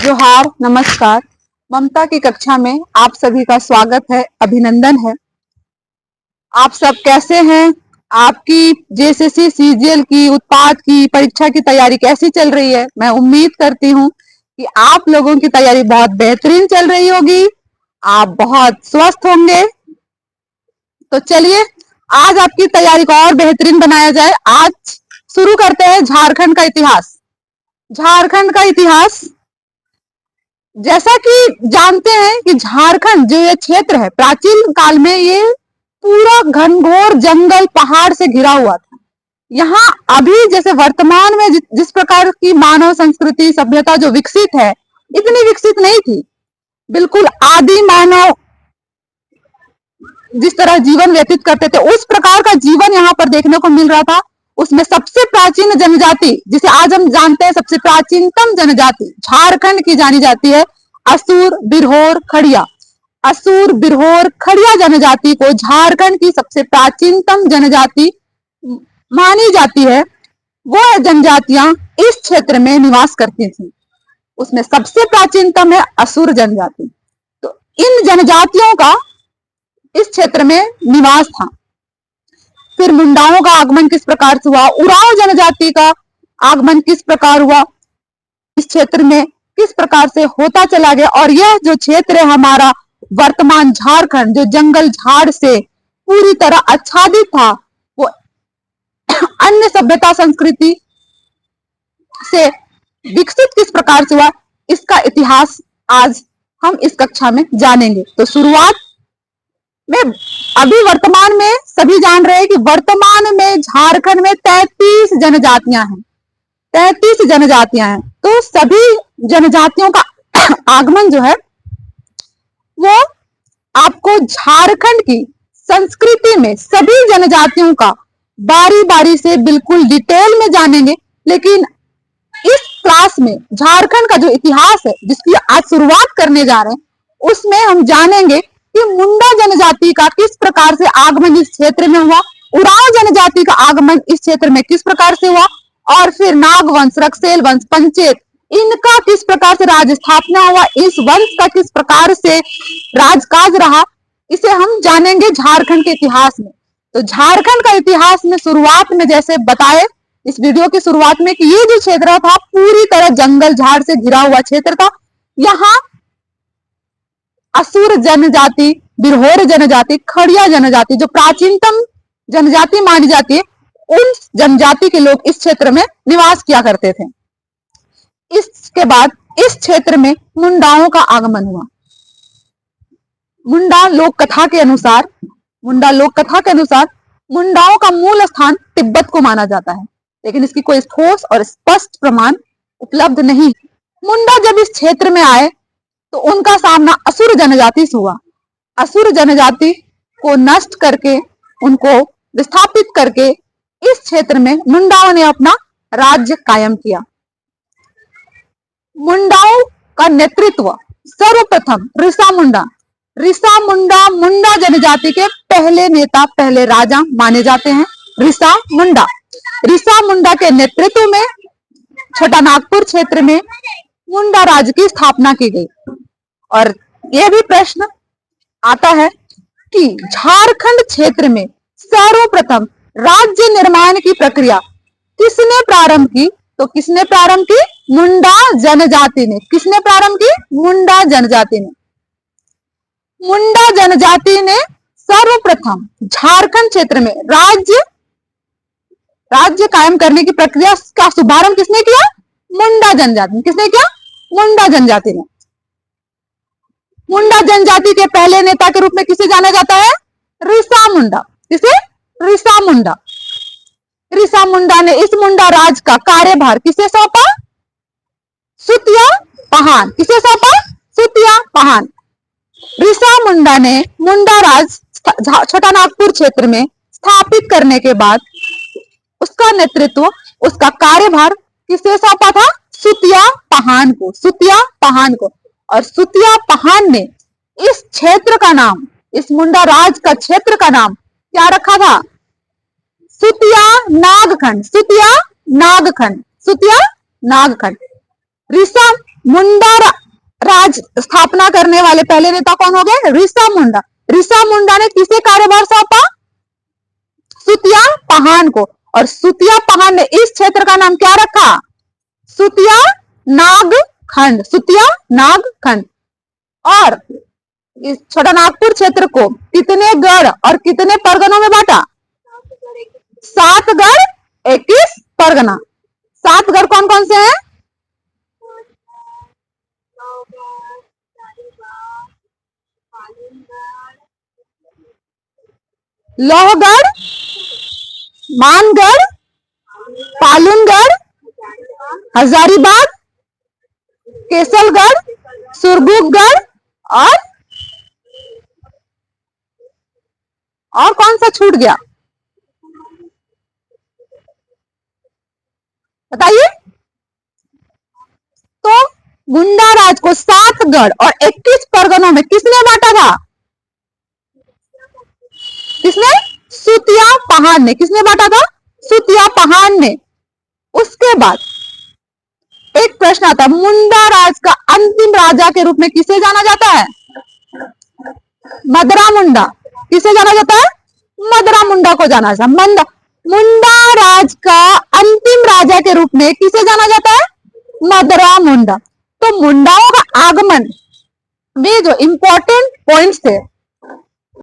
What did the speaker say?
जोहार, नमस्कार। ममता की कक्षा में आप सभी का स्वागत है, अभिनंदन है। आप सब कैसे हैं? आपकी जेएसएससी सीजीएल की उत्पाद की परीक्षा की तैयारी कैसी चल रही है? मैं उम्मीद करती हूँ कि आप लोगों की तैयारी बहुत बेहतरीन चल रही होगी, आप बहुत स्वस्थ होंगे। तो चलिए आज आपकी तैयारी को और बेहतरीन बनाया जाए। आज शुरू करते हैं झारखंड का इतिहास। झारखंड का इतिहास, जैसा कि जानते हैं कि झारखंड जो ये क्षेत्र है, प्राचीन काल में ये पूरा घनघोर जंगल पहाड़ से घिरा हुआ था। यहाँ अभी जैसे वर्तमान में जिस प्रकार की मानव संस्कृति सभ्यता जो विकसित है, इतनी विकसित नहीं थी। बिल्कुल आदि मानव जिस तरह जीवन व्यतीत करते थे, उस प्रकार का जीवन यहाँ पर देखने को मिल रहा था। उसमें सबसे प्राचीन जनजाति, जिसे आज हम जानते हैं सबसे प्राचीनतम जनजाति झारखंड की जानी जाती है, असुर बिरहोर खड़िया। असुर बिरहोर खड़िया जनजाति को झारखंड की सबसे प्राचीनतम जनजाति मानी जाती है। वो जनजातियां इस क्षेत्र में निवास करती थी। उसमें सबसे प्राचीनतम है असुर जनजाति। तो इन जनजातियों का इस क्षेत्र में निवास था। फिर मुंडाओं का आगमन किस प्रकार से हुआ, उरांव जनजाति का आगमन किस प्रकार हुआ, इस क्षेत्र में किस प्रकार से होता चला गया। और यह जो क्षेत्र है हमारा वर्तमान झारखंड, जो जंगल झाड़ से पूरी तरह आच्छादित था, वो अन्य सभ्यता संस्कृति से विकसित किस प्रकार से हुआ, इसका इतिहास आज हम इस कक्षा में जानेंगे। तो शुरुआत में अभी वर्तमान में सभी जान रहे हैं कि वर्तमान में झारखंड में 33 जनजातियां हैं। 33 जनजातियां हैं। तो सभी जनजातियों का आगमन जो है वो आपको झारखंड की संस्कृति में सभी जनजातियों का बारी बारी से बिल्कुल डिटेल में जानेंगे। लेकिन इस क्लास में झारखंड का जो इतिहास है, जिसकी आज शुरुआत करने जा रहे हैं, उसमें हम जानेंगे कि मुंडा जनजाति का किस प्रकार से आगमन इस क्षेत्र में हुआ, उरांव जनजाति का आगमन इस क्षेत्र में किस प्रकार से हुआ, और फिर नागवंश, रक्सेल वंश, पंचेत, इनका किस प्रकार से राज स्थापना हुआ, इस वंश का किस प्रकार से राजकाज रहा, इसे हम जानेंगे झारखंड के इतिहास में। तो झारखंड का इतिहास में शुरुआत में जैसे बताए इस वीडियो की शुरुआत में कि ये जो क्षेत्र था पूरी तरह जंगल झाड़ से घिरा हुआ क्षेत्र था। यहाँ असुर जनजाति, बिरहोर जनजाति, खड़िया जनजाति, जो प्राचीनतम जनजाति मानी जाती है, उन जनजाति के लोग इस क्षेत्र में निवास किया करते थे। इसके बाद इस क्षेत्र में मुंडाओं का आगमन हुआ। मुंडा लोक कथा के अनुसार मुंडाओं का मूल स्थान तिब्बत को माना जाता है, लेकिन इसकी कोई ठोस और स्पष्ट प्रमाण उपलब्ध नहीं। मुंडा जब इस क्षेत्र में आए तो उनका सामना असुर जनजाति से हुआ। असुर जनजाति को नष्ट करके, उनको विस्थापित करके इस क्षेत्र में मुंडाओं ने अपना राज्य कायम किया। मुंडाओं का नेतृत्व सर्वप्रथम ऋषा मुंडा मुंडा जनजाति के पहले नेता, पहले राजा माने जाते हैं। ऋषा मुंडा के नेतृत्व में छोटा नागपुर क्षेत्र में मुंडा राज्य की स्थापना की गई। और यह भी प्रश्न आता है कि झारखंड क्षेत्र में सर्वप्रथम राज्य निर्माण की प्रक्रिया किसने प्रारंभ की? तो किसने प्रारंभ की? मुंडा जनजाति ने। किसने प्रारंभ की? मुंडा जनजाति ने। मुंडा जनजाति ने सर्वप्रथम झारखंड क्षेत्र में राज्य कायम करने की प्रक्रिया का शुभारंभ किसने किया? मुंडा जनजाति। किसने किया? मुंडा जनजाति ने। मुंडा जनजाति के पहले नेता के रूप में किसे जाना जाता है? ऋषा मुंडा। किसे? ऋषा मुंडा। ऋषा मुंडा ने इस मुंडा राज का कार्यभार किसे सौंपा? सुतिया पहान। किसे सौंपा? सुतिया पहान। ऋषा मुंडा ने मुंडा राज छोटा नागपुर क्षेत्र में स्थापित करने के बाद उसका नेतृत्व, उसका कार्यभार किसे सौंपा था? सुतिया पहान को। सुतिया पहान को। और सुतिया पहान ने इस क्षेत्र का नाम, इस मुंडा राज का क्षेत्र का नाम क्या रखा था? सुतिया नागखंड। सुतिया नागखंड। ऋषा मुंडा राज स्थापना करने वाले पहले नेता कौन हो गए? ऋषा मुंडा। ऋषा मुंडा ने किसे कार्यभार सौंपा? सुतिया पहान को। और सुतिया पहान ने इस क्षेत्र का नाम क्या रखा? सुतिया नागखंड। सुतिया नागखंड। और इस छोटा नागपुर क्षेत्र को कितने गढ़ और कितने परगनों में बांटा? 7 गढ़ 21 परगना। 7 गढ़ कौन कौन से हैं? लोहगढ़, मानगढ़, पालनगढ़, हजारीबाग, केसलगढ़, सुरगुगढ़ और कौन सा छूट गया? बताइए। तो मुंडा राज को 7 गढ़ और 21 परगनों में किसने बांटा था? किसने? सुतिया पहाड़ ने। किसने बांटा था? सुतिया पहाड़ ने। उसके बाद एक प्रश्न आता है, मुंडा राज का अंतिम राजा के रूप में किसे जाना जाता है? मदरा मुंडा। किसे जाना जाता है? मदरा मुंडा को जाना जाता है। मुंडा राज का अंतिम राजा के रूप में किसे जाना जाता है? मदरा मुंडा। तो मुंडाओं का आगमन में जो इंपॉर्टेंट पॉइंट्स थे